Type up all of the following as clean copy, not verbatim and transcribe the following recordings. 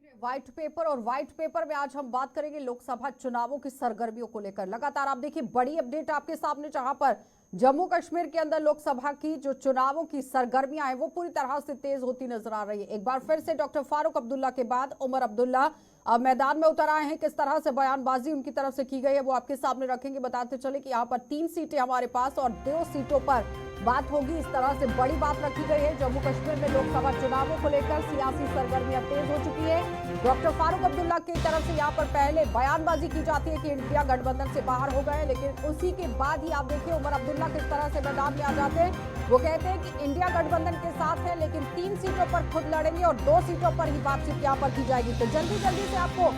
White paper और white paper में आज हम बात करेंगे लोकसभा चुनावों की सरगर्मियों को लेकर। लगातार आप देखिए बड़ी अपडेट आपके सामने, जहां पर जम्मू कश्मीर के अंदर लोकसभा की जो चुनावों की सरगर्मियां हैं वो पूरी तरह से तेज होती नजर आ रही है। एक बार फिर से डॉक्टर फारूक अब्दुल्ला के बाद उमर अब्दुल्ला अब मैदान में उतर आए हैं। किस तरह से बयानबाजी उनकी तरफ से की गई है वो आपके सामने रखेंगे। बताते चले कि यहाँ पर 3 सीटें हमारे पास और 2 सीटों पर बात होगी। इस तरह से बड़ी बात रखी गई है। जम्मू कश्मीर में लोकसभा चुनावों को लेकर सियासी सरगर्मियां तेज हो चुकी है। डॉक्टर फारूक अब्दुल्ला की तरफ से यहाँ पर पहले बयानबाजी की जाती है कि इंडिया गठबंधन से बाहर हो गए, लेकिन उसी के बाद ही आप देखिए उमर अब्दुल्ला किस तरह से मैदान में आ जाते हैं। वो कहते हैं कि इंडिया गठबंधन के साथ है, लेकिन 3 सीटों पर खुद लड़ेंगे और 2 सीटों पर ही बातचीत यहाँ पर की जाएगी। तो जल्दी जल्दी से आपको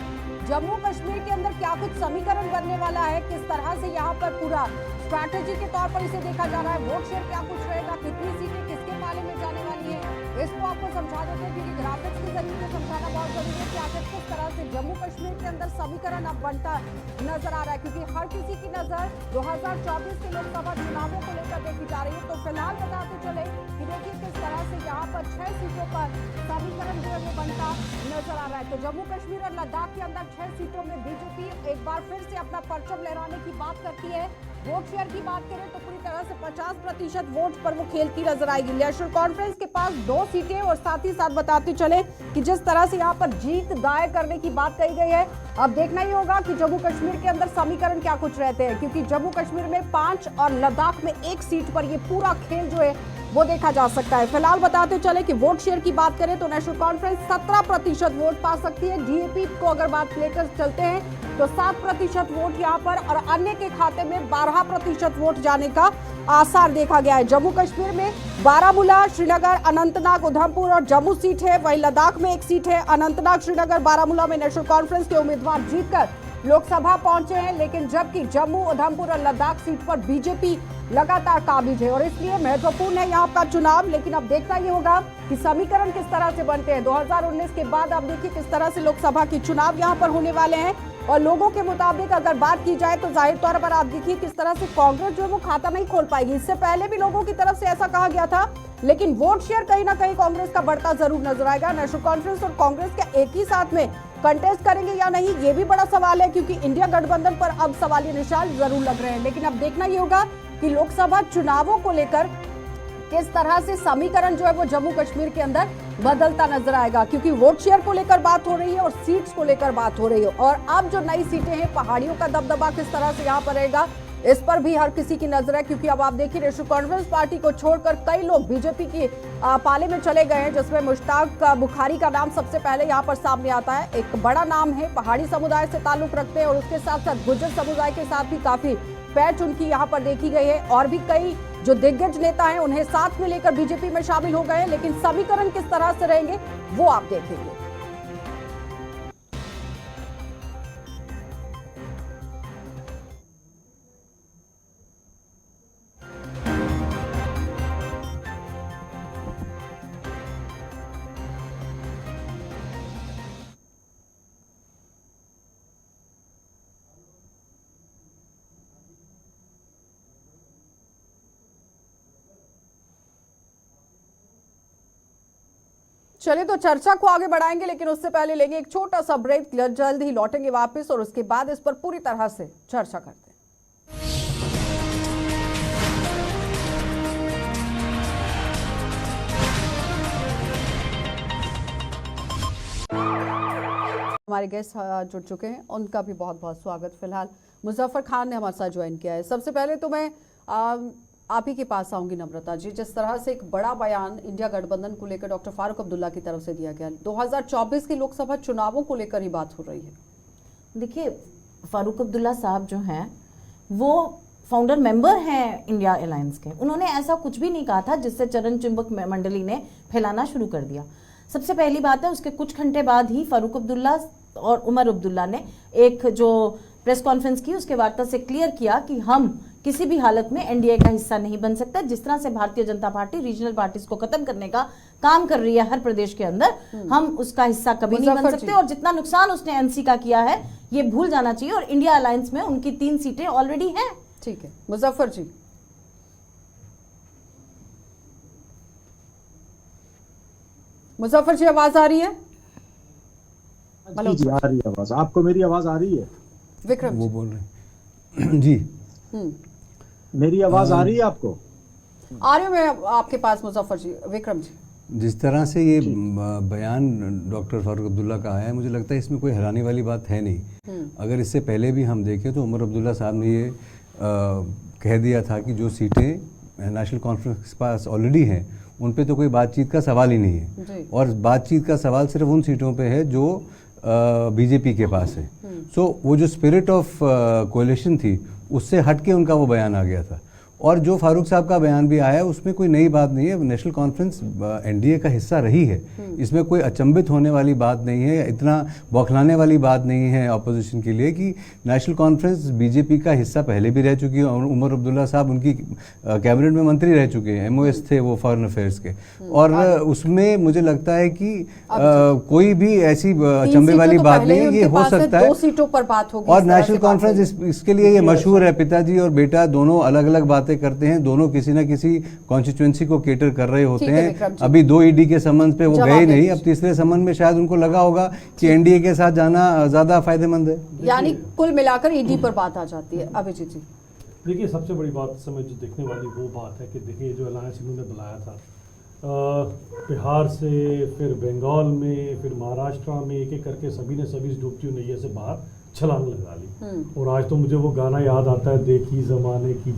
जम्मू कश्मीर के अंदर क्या कुछ समीकरण बनने वाला है, किस तरह से यहाँ पर पूरा स्ट्रैटेजी के तौर पर इसे देखा जा रहा है, वोट शेयर क्या कुछ रहेगा, कितनी सीटें किसके पाले में जाने वाली है, इसको आपको समझा देते हैं। क्योंकि ग्राफिक्स के जरिए से समझाना बहुत जरूरी है कि आखिर किस तरह से जम्मू कश्मीर के अंदर समीकरण अब बनता नजर आ रहा है, क्योंकि हर किसी की नजर 2024 के लोकसभा चुनावों को लेकर देखी जा रही है। तो फिलहाल बताते चले कि देखिए किस तरह से यहाँ पर 6 सीटों पर समीकरण जो है वो बनता नजर आ रहा है। तो जम्मू कश्मीर और लद्दाख के अंदर 6 सीटों में बीजेपी एक बार फिर से अपना परचम लहराने की बात करती है। वोट शेयर की बात करें तो पूरी तरह से 50% वोट पर वो खेलती नजर आएगी। नेशनल कॉन्फ्रेंस के पास 2 सीटें और साथ ही साथ बताते चले कि जिस तरह से यहाँ पर जीत दायर करने की बात कही गई है, अब देखना ही होगा कि जम्मू कश्मीर के अंदर समीकरण क्या कुछ रहते हैं, क्योंकि जम्मू कश्मीर में 5 और लद्दाख में 1 सीट पर ये पूरा खेल जो है वो देखा जा सकता है। फिलहाल बताते चले कि वोट शेयर की बात करें तो नेशनल कॉन्फ्रेंस 17% वोट पा सकती है। डीएपी को अगर बात लेकर चलते हैं तो 7% वोट यहाँ पर और अन्य के खाते में 12% वोट जाने का आसार देखा गया है। जम्मू कश्मीर में बारामूला, श्रीनगर, अनंतनाग, उधमपुर और जम्मू सीट है। वहीं लद्दाख में 1 सीट है। अनंतनाग, श्रीनगर, बारामूला में नेशनल कॉन्फ्रेंस के उम्मीदवार जीतकर लोकसभा पहुंचे हैं, लेकिन जबकि जम्मू, उधमपुर और लद्दाख सीट पर बीजेपी लगातार काबिज है और इसलिए महत्वपूर्ण है यहाँ का चुनाव। लेकिन अब देखना ये होगा कि समीकरण किस तरह से बनते हैं। 2019 के बाद अब देखिए किस तरह से लोकसभा की चुनाव यहाँ पर होने वाले हैं और लोगों के मुताबिक अगर बात की जाए तो जाहिर तौर पर आप देखिए किस तरह से कांग्रेस जो है वो खाता नहीं खोल पाएगी। इससे पहले भी लोगों की तरफ से ऐसा कहा गया था, लेकिन वोट शेयर कहीं ना कहीं कांग्रेस का बढ़ता जरूर नजर आएगा। नेशनल कॉन्फ्रेंस और कांग्रेस क्या एक ही साथ में कंटेस्ट करेंगे या नहीं, ये भी बड़ा सवाल है, क्योंकि इंडिया गठबंधन पर अब सवालिया निशान जरूर लग रहे हैं। लेकिन अब देखना ये होगा कि लोकसभा चुनावों को लेकर किस तरह से समीकरण जो है वो जम्मू कश्मीर के अंदर बदलता नजर आएगा, क्योंकि वोट शेयर को लेकर बात हो रही है और सीट्स को लेकर बात हो रही है। और अब जो नई सीटें हैं, पहाड़ियों का दबदबा किस तरह से यहाँ पर रहेगा, इस पर भी हर किसी की नजर है। क्योंकि अब आप देखिए नेशनल कॉन्फ्रेंस पार्टी को छोड़कर कई लोग बीजेपी की पाले में चले गए हैं, जिसमें मुश्ताक बुखारी का नाम सबसे पहले यहाँ पर सामने आता है। एक बड़ा नाम है, पहाड़ी समुदाय से ताल्लुक रखते हैं और उसके साथ साथ गुर्जर समुदाय के साथ भी काफी पैठ उनकी यहाँ पर देखी गई है। और भी कई जो दिग्गज नेता हैं उन्हें साथ में लेकर बीजेपी में शामिल हो गए हैं, लेकिन समीकरण किस तरह से रहेंगे वो आप देखेंगे। चलिए तो चर्चा को आगे बढ़ाएंगे, लेकिन उससे पहले लेंगे एक छोटा सा ब्रेक। जल्द ही लौटेंगे वापस और उसके बाद इस पर पूरी तरह से चर्चा करते हैं। हमारे गेस्ट जुड़ चुके हैं, उनका भी बहुत बहुत स्वागत। फिलहाल मुजफ्फर खान ने हमारे साथ ज्वाइन किया है। सबसे पहले तो मैं आप ही के पास आऊंगी नम्रता जी। जिस तरह से एक बड़ा बयान इंडिया गठबंधन को लेकर डॉक्टर फारूक अब्दुल्ला की तरफ से दिया गया, 2024 के लोकसभा चुनावों को लेकर ही बात हो रही है। देखिए, फारूक अब्दुल्ला साहब जो हैं वो फाउंडर मेंबर हैं इंडिया अलायंस के। उन्होंने ऐसा कुछ भी नहीं कहा था जिससे चरण चुंबक मंडली ने फैलाना शुरू कर दिया। सबसे पहली बात है, उसके कुछ घंटे बाद ही फारूक अब्दुल्ला और उमर अब्दुल्ला ने एक जो प्रेस कॉन्फ्रेंस की, उसके वार्ता से क्लियर किया कि हम किसी भी हालत में एनडीए का हिस्सा नहीं बन सकता। जिस तरह से Bharatiya Janata party regional parties को खत्म करने का काम कर रही है हर प्रदेश के अंदर, हम उसका हिस्सा कभी नहीं बन सकते। और जितना नुकसान उसने एनसी का किया है ये भूल जाना चाहिए। और इंडिया अलायंस में उनकी 3 सीटें ऑलरेडी हैं। ठीक है मुजफ्फर जी। मुजफ्फर जी आवाज आ रही है? मल्होत्रा जी आ रही है आवाज, आपको मेरी आवाज आ रही है? विक्रम वो जी। बोल रहे हैं जी। मेरी आवाज आ रही है आपको? आ रही हूँ मैं आपके पास मुजफ्फर जी। विक्रम जी, जिस तरह से ये बयान डॉक्टर फारूक अब्दुल्ला का आया है, मुझे लगता है इसमें कोई हैरानी वाली बात है नहीं। अगर इससे पहले भी हम देखें तो उमर अब्दुल्ला साहब ने ये कह दिया था कि जो सीटें नेशनल कॉन्फ्रेंस के पास ऑलरेडी हैं उन पे तो कोई बातचीत का सवाल ही नहीं है, जी। और बातचीत का सवाल सिर्फ उन सीटों पे है जो बीजेपी के पास है। सो वो जो स्पिरिट ऑफ कोalition थी उससे हट के उनका वो बयान आ गया था। और जो फारूक साहब का बयान भी आया उसमें कोई नई बात नहीं है। नेशनल कॉन्फ्रेंस एनडीए का हिस्सा रही है, इसमें कोई अचंभित होने वाली बात नहीं है, इतना बौखलाने वाली बात नहीं है अपोजिशन के लिए कि नेशनल कॉन्फ्रेंस बीजेपी का हिस्सा पहले भी रह चुकी है। और उमर अब्दुल्ला साहब उनकी कैबिनेट में मंत्री रह चुके हैं, एमओएस थे वो फॉरेन अफेयर्स के, और उसमें मुझे लगता है कि कोई भी ऐसी अचंभे वाली बात नहीं है। ये हो सकता है 2 सीटों पर बात होगी। और इस तरह नेशनल से बात कॉन्फ्रेंस होगी। इसके लिए ये मशहूर है, पिताजी और बेटा दोनों अलग अलग बातें करते हैं, दोनों किसी ना किसी कॉन्स्टिट्यूएंसी को केटर कर रहे होते ठीक है विक्रम हैं। जी। अभी 2 ईडी के समन पे वो जवाब गए दे नहीं, दीजिए। अब तीसरे समन में शायद उनको लगा होगा कि एनडीए के साथ जाना ज्यादा फायदेमंद है। यानी कुल मिलाकर ईडी पर बात आ जाती है। अभिजीत जी, देखिए, सबसे बड़ी बात इस समय जो देखने वाली वो बात है कि देखिए जो अलायंस इन्होंने बुलाया था बिहार से, फिर बंगाल में, फिर महाराष्ट्र में, एक एक करके सभी ने सभी डूबती हुई नैया से बाहर छलांग लगा ली। और आज तो मुझे वो गाना याद आता है, देखी जमाने की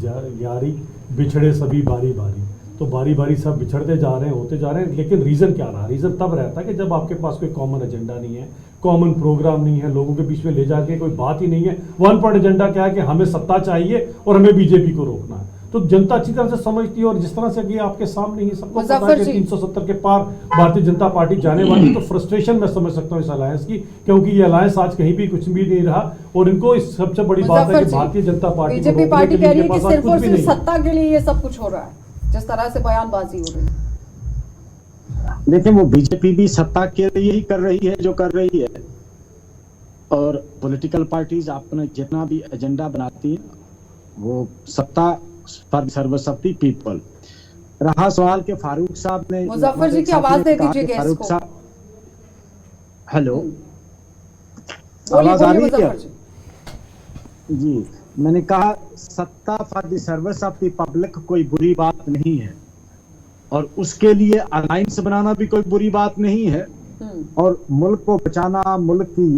यारी, बिछड़े सभी बारी बारी। तो बारी बारी सब बिछड़ते जा रहे हैं, होते जा रहे हैं, लेकिन रीज़न क्या रहा? रीज़न तब रहता है कि जब आपके पास कोई कॉमन एजेंडा नहीं है, कॉमन प्रोग्राम नहीं है, लोगों के बीच में ले जाके कोई बात ही नहीं है। 1 पॉइंट एजेंडा क्या है कि हमें सत्ता चाहिए और हमें बीजेपी को रोकना है। तो जनता अच्छी तरह से समझती है, और जिस तरह से ये आपके सामने ही सबको पता है कि 370 के पार भारतीय जनता पार्टी जाने वाली, तो फ्रस्ट्रेशन मैं समझ सकता हूँ इस अलायंस की, क्योंकि ये अलायंस आज कहीं भी कुछ भी नहीं रहा। और इनको इस सबसे बड़ी बात है कि Bharatiya Janata party BJP party कह रही है कि सिर्फ और सिर्फ सत्ता के लिए ये सब कुछ हो रहा है, जिस तरह से बयानबाजी हो रही है। देखिए, वो बीजेपी भी सत्ता के लिए ही कर रही है जो कर रही है, और पॉलिटिकल पार्टीज अपना जितना भी एजेंडा बनाती है वो सत्ता फॉर सर्वशक्ति पीपल। रहा सवाल के फारूक साहब ने, मुजफ्फर जी की आवाज दे दीजिए गैस फारूक को। साहब, हेलो, बोलिए आवाज आ बोलिए रही है? मुजफ्फर जी। जी, मैंने कहा सत्ता for the service of the public कोई बुरी बात नहीं है, और उसके लिए अलायंस बनाना भी कोई बुरी बात नहीं है, और मुल्क को बचाना, मुल्क की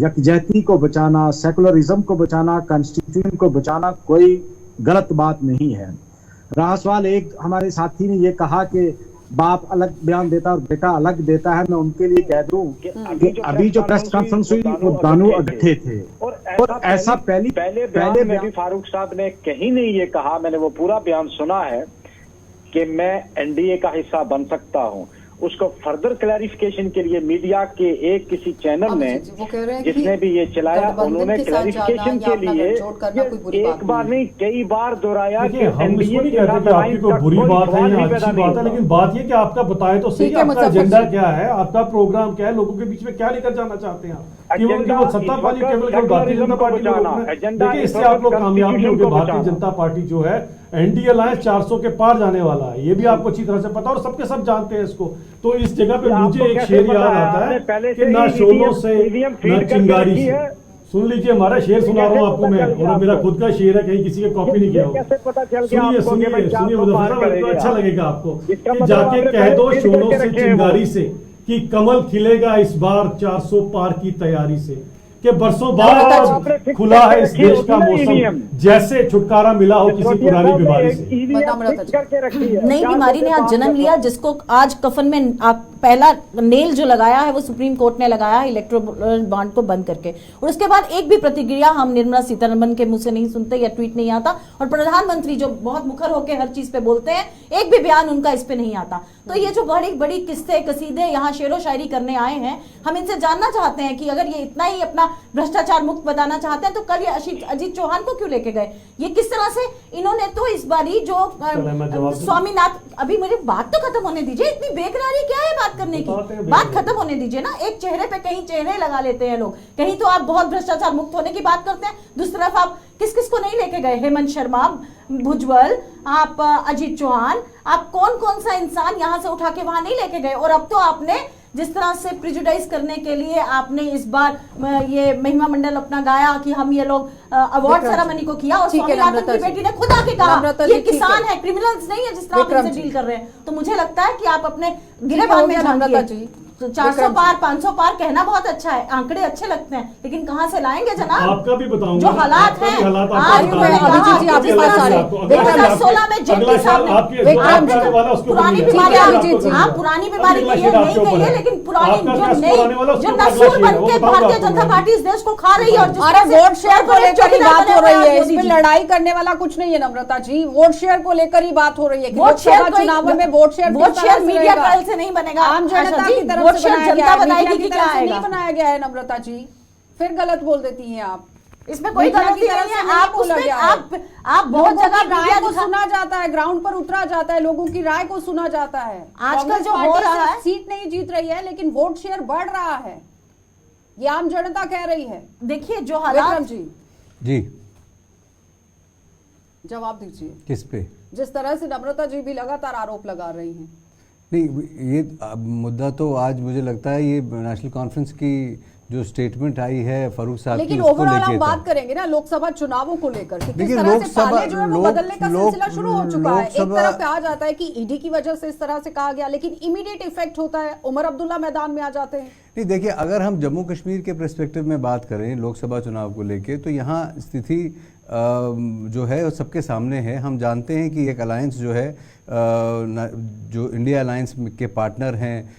यकजहती को बचाना, सेकुलरिज्म को बचाना, कॉन्स्टिट्यूशन को बचाना कोई गलत बात नहीं है। रहा सवाल, एक हमारे साथी ने ये कहा कि बाप अलग बयान देता और बेटा अलग देता है। मैं उनके लिए कह दूं कि अभी जो प्रेस कॉन्फ्रेंस हुई वो दानू अगठे थे, और ऐसा पहले में भी फारूक साहब ने कहीं नहीं ये कहा, मैंने वो पूरा बयान सुना है कि मैं एनडीए का हिस्सा बन सकता हूं। उसको फर्दर क्लैरिफिकेशन के लिए मीडिया के एक किसी चैनल ने जिसने भी ये चलाया, उन्होंने क्लैरिफिकेशन के लिए एक बार नहीं कई बार दोहराया कि हम इसको नहीं कहते कि आपकी कोई बुरी बात है या अच्छी बात है, लेकिन बात ये कि आपका बताए तो सही, आपका एजेंडा क्या है, आपका प्रोग्राम क्या है, लोगों के बीच में क्या लेकर जाना चाहते हैं। केवल सत्ता पार्टी, केवल भारतीय जनता पार्टी को, देखिए इससे आप लोग कामयाब नहीं होंगे। भारतीय जनता पार्टी जो है एनडीए अलायंस 400 के पार जाने वाला है, ये भी आपको अच्छी तरह से पता, और सबके सब जानते हैं इसको। तो इस जगह पे मुझे एक शेर याद आता है कि ना शोलों से ना चिंगारी से, सुन लीजिए, हमारा शेर सुना रहा हूँ आपको मैं, और मेरा खुद का शेर है, कहीं किसी के कॉपी नहीं किया होगा। सुनिए सुनिए सुनिए मुजफ्फर साहब, अच्छा लगेगा आपको कि जाके कह दो शोलों से चिंगारी से कि कमल खिलेगा इस बार 400 पार की तैयारी से, कि बरसों बाद खुला है इस देश का मौसम, जैसे छुटकारा मिला हो किसी पुरानी बीमारी से। नई बीमारी ने आज जन्म लिया, जिसको आज कफन में पहला नेल जो लगाया है वो सुप्रीम कोर्ट ने लगाया है इलेक्ट्रोल बॉन्ड को बंद करके, और उसके बाद एक भी प्रतिक्रिया हम निर्मला सीतारमण के मुंह से नहीं सुनते या ट्वीट नहीं आता, और प्रधानमंत्री जो बहुत मुखर होकर हर चीज पे बोलते हैं, एक भी बयान उनका इस पे नहीं आता। तो ये जो बड़ी बड़ी किस्से कसीदे यहाँ शेरो शायरी करने आए हैं, हम इनसे जानना चाहते हैं कि अगर ये इतना ही अपना भ्रष्टाचार मुक्त बताना चाहते हैं तो कल ये अजीत चौहान को क्यों लेके गए? ये किस तरह से इन्होंने तो इस बारी जो स्वामीनाथ, अभी मेरी बात तो खत्म होने दीजिए, इतनी बेकरारी क्या है बात करने की, बात खत्म होने दीजिए ना। एक चेहरे पे कहीं चेहरे लगा लेते हैं लोग, कहीं तो आप बहुत भ्रष्टाचार मुक्त होने की बात करते हैं, दूसरी तरफ आप किस किस को नहीं लेके गए? हेमंत शर्मा, भुजबल, आप अजीत चौहान, आप कौन कौन सा इंसान यहाँ से उठा के वहां नहीं लेके गए? और अब तो आपने जिस तरह से प्रिजुडाइज करने के लिए आपने इस बार ये महिमा मंडल अपना गाया कि हम ये लोग अवार्ड सेरेमनी को किया, और ठीक है, स्वामीनाथन नम्रता की जी। बेटी ने खुद आके कहा नम्रता ये जी, ठीक किसान है। है, क्रिमिनल्स नहीं है जिस तरह आप विक्रम इनसे जी। डील कर रहे हैं। तो मुझे लगता है कि आप अपने ठीक गिरेबान हो में गया, नम्रता झांकिए। जी। तो 400 विक्रम पार 500 पार कहना बहुत अच्छा है, आंकड़े अच्छे लगते हैं, लेकिन कहां से लाएंगे जनाब? आपका भी बताऊंगा जो हालात आपका भी हैं हालात आज आपको मैंने बताऊंगा। कहा अभिजीत जी, आपके अगला पास आ साल रहे हैं। आपको- अगला साल 2016 में आपके- जेटली अगला साल साहब ने आपके विक्रम जवाब जी, करने वाला उसके ऊपर पुरानी नहीं है। बीमारी आपको अभिजीत जी, करूंगा। आप पुरानी बीमारी अगला कहिए शेर नहीं आपके ऊपर कहिए, है। लेकिन पुरानी आपका जो क्या नई पुराने वाला उसके जो ऊपर अगला नसूल शेर है, बन वो के बताऊंगा भारतीय आपको जनता मैं। पार्टी इस देश को खा रही है, और जिस अरे तरह से वोट शेयर को लेकर ही चौकीदार बात बने हो हुए रही हैं है, मोदी इसमें जी। लड़ाई करने वाला कुछ नहीं है नम्रता जी। वोट शेयर को लेकर ही बात हो रही है कि वोट लोकसभा शेयर कोई- चुनाव में वोट शेयर वोट किस तरह शेयर से मीडिया रहेगा? ट्रायल से नहीं बनेगा आम आशा जनता जी, की तरफ वोट से शेयर बनाया गया जनता है, बताएगी मीडिया की कि तरफ क्या से नहीं आएगा। बनाया गया है नम्रता जी। फिर गलत बोल देती हैं आप। इसमें कोई मीडिया की गलती तरफ नहीं से है, नहीं आप बोला उसमें गया है। आप बहुत लोगों जगह की राय मीडिया को दिखा- सुना जाता है, ग्राउंड पर उतरा जाता है, लोगों की राय को सुना जाता है। आजकल कांग्रेस जो हो पार्टी रहा सिर्फ है- सीट नहीं जीत रही है, लेकिन वोट शेयर बढ़ रहा है, ये आम जनता कह रही है। देखिए जो विक्रम हालात जी, जी, जवाब दीजिए। किस पे? जिस तरह से नम्रता जी भी लगातार आरोप लगा रही हैं। नहीं, ये मुद्दा तो आज मुझे लगता है ये नेशनल कॉन्फ्रेंस की जो स्टेटमेंट आई है फारूक साहब की, लेकिन उसको ओवरऑल लेके हम था। बात करेंगे ना लोकसभा चुनावों को लेकर कि किस देखिए, तरह से लोकसभा- पाले जो है वो लोक- बदलने का लोक- सिलसिला शुरू हो चुका है। एक लोकसभा- तरफ कहा जाता है कि ईडी की वजह से इस तरह से कहा गया, लेकिन इमीडिएट इफेक्ट होता है, उमर अब्दुल्ला मैदान में आ जाते हैं। नहीं, देखिए, अगर हम जम्मू कश्मीर के पर्सपेक्टिव में बात करें लोकसभा चुनाव को लेके, तो यहाँ स्थिति जो है वो सबके सामने है। हम जानते हैं कि एक अलायंस जो है जो इंडिया अलायंस के पार्टनर हैं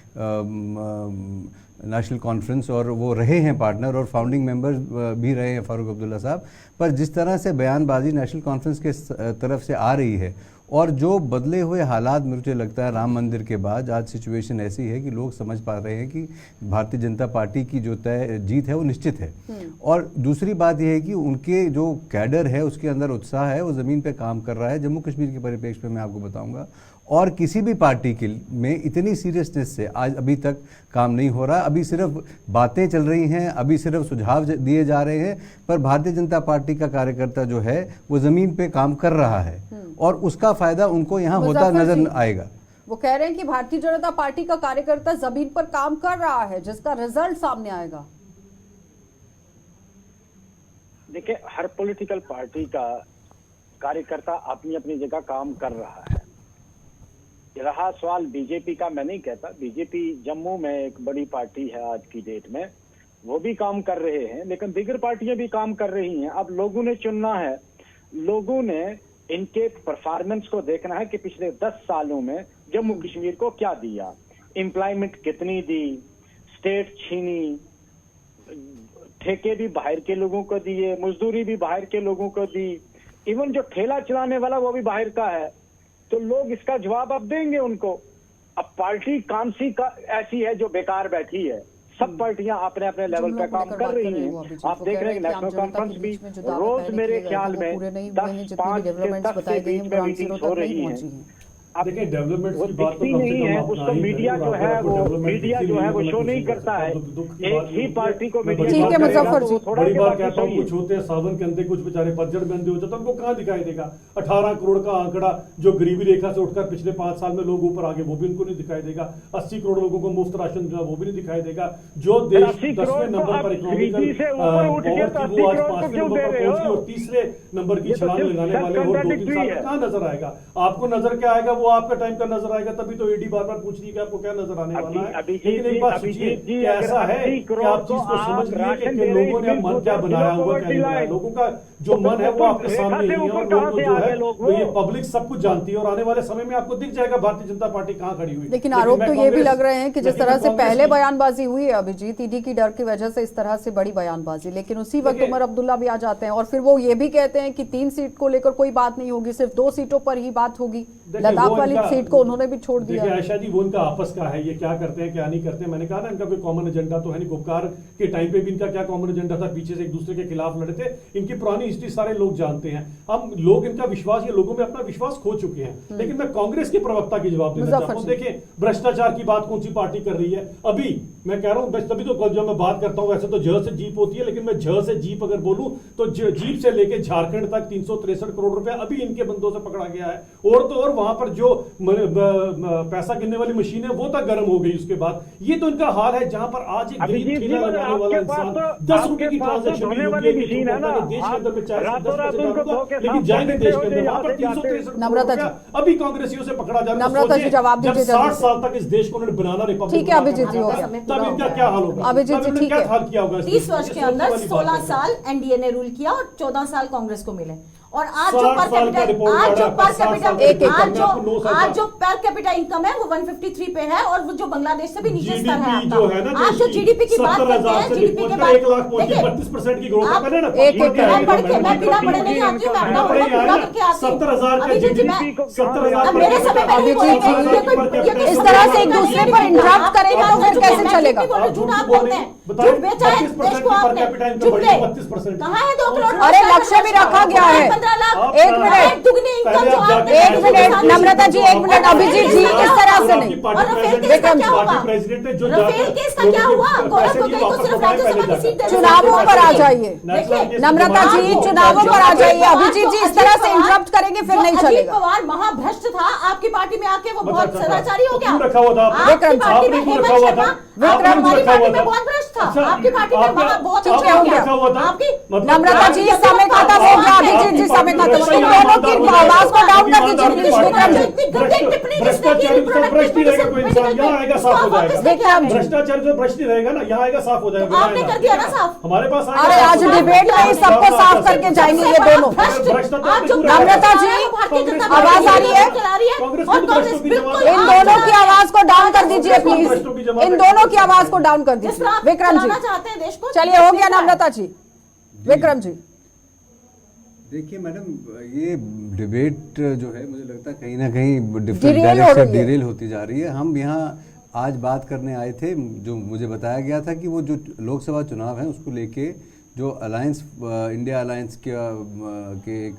नेशनल कॉन्फ्रेंस, और वो रहे हैं पार्टनर और फाउंडिंग मेंबर भी रहे हैं फारूक अब्दुल्ला साहब। पर जिस तरह से बयानबाजी नेशनल कॉन्फ्रेंस के तरफ से आ रही है, और जो बदले हुए हालात, मुझे लगता है राम मंदिर के बाद आज सिचुएशन ऐसी है कि लोग समझ पा रहे हैं कि भारतीय जनता पार्टी की जो तय जीत है वो निश्चित है। और दूसरी बात यह है कि उनके जो कैडर है उसके अंदर उत्साह है, वो ज़मीन पे काम कर रहा है। जम्मू कश्मीर के परिप्रेक्ष्य में मैं आपको बताऊंगा, और किसी भी पार्टी के में इतनी सीरियसनेस से आज अभी तक काम नहीं हो रहा। अभी सिर्फ बातें चल रही हैं, अभी सिर्फ सुझाव दिए जा रहे हैं, पर भारतीय जनता पार्टी का कार्यकर्ता जो है वो ज़मीन पे काम कर रहा है, और उसका फायदा उनको यहाँ होता मुजफ्फर नजर जी, आएगा। वो कह रहे हैं कि भारतीय जनता पार्टी का कार्यकर्ता जमीन पर काम कर रहा है, जिसका रिजल्ट सामने आएगा। देखिए, हर पॉलिटिकल पार्टी का कार्यकर्ता अपनी अपनी जगह काम कर रहा है। रहा सवाल बीजेपी का, मैं नहीं कहता, बीजेपी जम्मू में एक बड़ी पार्टी है आज की डेट में, वो भी काम कर रहे हैं, लेकिन दीगर पार्टियां भी काम कर रही हैं। अब लोगों ने चुनना है, लोगों ने इनके परफॉर्मेंस को देखना है कि पिछले 10 सालों में जम्मू कश्मीर को क्या दिया, एम्प्लॉयमेंट कितनी दी, स्टेट छीनी, ठेके भी बाहर के लोगों को दिए, मजदूरी भी बाहर के लोगों को दी, इवन जो ठेला चलाने वाला वो भी बाहर का है। तो लोग इसका जवाब अब देंगे उनको। अब पार्टी कौन सी का ऐसी है जो बेकार बैठी है? सब पार्टियां अपने अपने लेवल पे काम कर रही हैं। आप देख रहे हैं नेशनल कॉन्फ्रेंस भी रोज मेरे ख्याल में 10-5 के बीच में मीटिंग्स हो रही हैं। अब देखिए, डेवलपमेंट वो की बात तो दिखती कम से नहीं कम है, आप उसको ना ही मीडिया करें। जो है अगर वो आपको डेवलपमेंट मीडिया दिखती जो नहीं है वो तो मैं शो कुछ नहीं करता है। दुख की बात एक ही होती पार्टी को मैं मीडिया बड़ी ठीक है, बात मुजफ्फर करेगा, जी। थोड़ा बड़ी के बात बाकी कहता हूँ, सही है। कुछ होते हैं सावन के अंदर, कुछ बेचारे पतझड़ में अंधे हो जाते हैं, उनको कहाँ दिखाई देगा? 18 करोड़ का आंकड़ा जो गरीबी रेखा से उठकर पिछले 5 साल में लोग ऊपर आगे, वो भी उनको नहीं दिखाई देगा। 80 करोड़ लोगों को मुफ्त राशन मिला, वो भी नहीं दिखाई देगा। जो देश 80 10वें करोड़ नंबर पर तो आप इकोनॉमिकल 3G से ऊपर उठ गए तो 80 वो आज करोड़ को 5वें क्यों नंबर दे पर रहे पहुंच गई, हो? और तीसरे नंबर की ये तो छलांग सिर्फ लगाने वाले और 2-3 contradictory साल में है। कहाँ नजर आएगा? आपको नजर क्या आएगा? वो आपका टाइम का नजर आएगा, तभी तो ईडी बार बार पूछ रही है कि आपको क्या नजर आने वाला है। लेकिन एक बात सोचिए कि ऐसा है कि आप चीज को समझ लिए कि लोगों ने मन क्या बनाया हुआ, क्या नहीं बनाया। लोगों का जो मन है वो आपके सामने ही है, और लोगों जो है वो ये पब्लिक सब कुछ जानती है, और आने वाले समय में आपको दिख जाएगा भारतीय जनता पार्टी कहाँ खड़ी हुई। लेकिन आरोप मैं तो ये भी कांग्रेस- लग रहे हैं कि जिस लेकिन तरह मैं से कांग्रेस पहले की- बयानबाजी हुई है अभिजीत, ईडी की डर की वजह से इस तरह से बड़ी बयानबाजी, लेकिन उसी वक्त देखिए- उमर अब्दुल्ला भी आ जाते हैं और फिर वो ये भी कहते हैं कि 3 सीट को लेकर कोई बात नहीं होगी, सिर्फ 2 सीटों पर ही बात होगी। देखिए, लद्दाख वो वाली इनका- सीट को उन्होंने भी छोड़ दिया। देखिए आयशा जी, वो इनका आपस का है, ये क्या करते हैं क्या नहीं करते हैं। मैंने कहा ना, इनका कोई कॉमन एजेंडा तो है नहीं। गुपकार के टाइम पे भी इनका क्या कॉमन एजेंडा था? पीछे से एक दूसरे के खिलाफ लड़े थे। इनकी पुरानी हिस्ट्री सारे लोग जानते हैं। हम लोग इनका विश्वास, ये लोगों में अपना विश्वास खो चुके हैं। लेकिन मैं कांग्रेस के प्रवक्ता की जवाब देना चाहता हूँ। देखिए, भ्रष्टाचार की बात कौन सी पार्टी कर रही है? अभी मैं कह रहा हूँ, तभी तो जब मैं बात करता हूँ, वैसे तो ज से जीप होती है, लेकिन मैं झ से जीप अगर बोलूं तो जीप से लेके झारखंड तक 363 करोड़ रुपया अभी इनके बंदों से पकड़ा गया है। और तो और वहां पर जो पैसा गिनने वाली मशीन है वो तक गर्म हो गई उसके बाद। ये तो इनका हाल है जहां पर आज एक गरीब ठेला लगाने वाला इंसान 10 रुपए की ट्रांजैक्शन मशीन है ना, देश के अंदर में 40 लेकिन जाएंगे देश के अंदर वहां पर 363 नम्रता जी अभी कांग्रेसियों से पकड़ा जा रहा है। नम्रता जी जवाब दीजिए 60 साल तक इस देश को उन्होंने बनाना रिपब्लिक, ठीक है अभिजीत जी, हो गया तब इनका क्या हाल होगा, अभिजीत जी, ठीक है। क्या हाल किया होगा 30 वर्ष के अंदर 16 साल एनडीए ने रूल किया और 14 साल कांग्रेस को मिले। और आज जो पर कैपिटा इनकम है वो 153 पे है और वो जो बांग्लादेश से भी नीचे स्तर है आपका। आज जो जीडीपी की बात करते हैं, जीडीपी के बाद 32% की ग्रोथ है ना, मैं बिना पढ़े नहीं आती हूं, मैं अपना होमवर्क पूरा करके आती हूं। 70,000 का जीडीपी 70,000 मेरे समय में इस तरह से एक दूसरे पर इंटरप्ट करेगा तो फिर कैसे चलेगा? झूठ आप बोलते हैं, झूठ बेचा है देश को आपने, झूठ कहां है 2 करोड़? अरे लक्ष्य भी रखा गया है। 15 लाख एक मिनट, दुगनी इनकम जो आपने, एक मिनट नम्रता जी, एक मिनट अभिजीत जी, इस तरह से नहीं। और रफेल केस का क्या हुआ? प्रेसिडेंट ने जो रफेल केस का क्या हुआ? गौरव गोगोई को सिर्फ राज्यसभा की सीट देने से चुनावों पर आ जाइए नम्रता जी, चुनावों पर आ जाइए। अभिजीत जी इस तरह से इंटरप्ट करेंगे फिर नहीं अजीत चलेगा। पवार महाभ्रष्ट था, आपकी पार्टी में आके वो बहुत सदाचारी हो गया। रखा हुआ था आपकी पार्टी में हेमंत शर्मा, विक्रम हमारी पार्टी में बहुत भ्रष्ट था, आपकी पार्टी में बहुत अच्छा हो गया। आपकी नम्रता जी समय खत्म हो गया, अभिजीत जी समय खत्म हो गया। दोनों की आवाज को डाउन कर दीजिए प्लीज विक्रम जी। भ्रष्टाचार जो भ्रष्ट रहेगा ना, यहाँ आएगा साफ हो जाएगा। आपने कर दिया ना साफ। हमारे पास अरे आज डिबेट में ही सबको साफ करके जाएंगे ये दोनों। नम्रता जी आवाज आ रही है, और कांग्रेस बिल्कुल इन दोनों की आवाज को डाउन कर दीजिए प्लीज, इन दोनों की आवाज को डाउन कर जिस दीजिए तरह आप विक्रम जी। चलाना चाहते हैं देश को, चलिए हो गया नम्रता जी, विक्रम जी। देखिए मैडम, ये डिबेट जो है मुझे लगता है कहीं ना कहीं डिफरेंट डिरेल हो डायरेक्शन रही है। डिरेल होती जा रही है। हम यहाँ आज बात करने आए थे, जो मुझे बताया गया था कि वो जो लोकसभा चुनाव है उसको लेके जो अलायंस इंडिया अलायंस के एक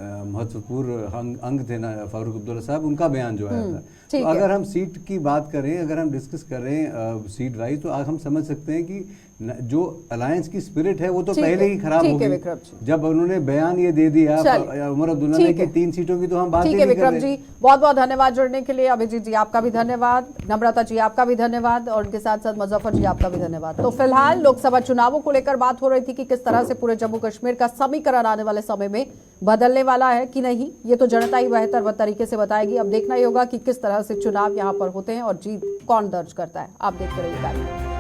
महत्वपूर्ण अंग थे ना फारूक अब्दुल्ला साहब, उनका बयान जो आया था। तो अगर हम सीट की बात करें, अगर हम डिस्कस करें सीट वाइज, तो हम समझ सकते हैं कि जो अलायंस की स्पिरिट है वो तो पहले ही खराब हो गई जब उन्होंने बयान ये दे दिया उमर अब्दुल्ला ने कि 3 सीटों की तो हम बात ही नहीं कर रहे। विक्रम जी बहुत बहुत धन्यवाद जुड़ने के लिए। अभिजीत जी आपका भी धन्यवाद, नम्रता जी आपका भी धन्यवाद, और उनके साथ साथ मुजफ्फर जी आपका भी धन्यवाद। तो फिलहाल लोकसभा चुनावों को लेकर बात हो रही थी कि किस तरह से पूरे जम्मू कश्मीर का समीकरण आने वाले समय में बदलने वाला है कि नहीं, ये तो जनता ही बेहतर तरीके से बताएगी। अब देखना ही होगा कि किस तरह से चुनाव यहाँ पर होते हैं और जीत कौन दर्ज करता है। आप देखते रहिए।